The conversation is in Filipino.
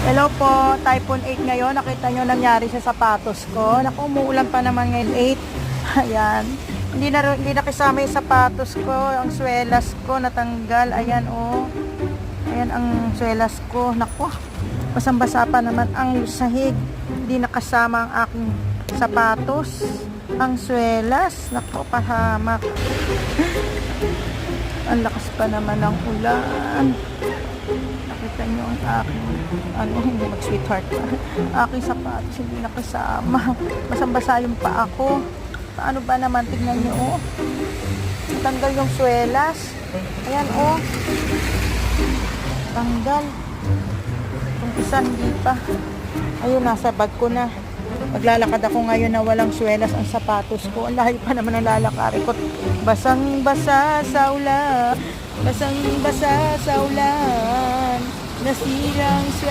Hello po, Typhoon 8 ngayon. Nakita nyo nangyari sa sapatos ko. Naku, umuulan pa naman ngayon 8. Ayan. Hindi na kasama yung sapatos ko. Ang swelas ko natanggal. Ayan oh. Ayan ang swelas ko. Naku, basang-basa pa naman ang sahig. Hindi nakasama ang aking sapatos. Ang swelas. Naku, pahamak. Ang lakas pa naman ng ulan. Nakita nyo ang aking hindi mag-sweetheart aking sapatos hindi nakasama. Basang-basa yung paa ko. Paano ba naman? Tignan nyo oh. Tanggal yung swelas. Ayan oh. Tanggal. Yung isa hindi pa. Ayun, nasa bag ko na. Maglalakad ako ngayon na walang swelas ang sapatos ko. Ang layo pa naman ang lalakarin ko. Basang-basa sa ulan. Basang-basa sa ulan. Nasirang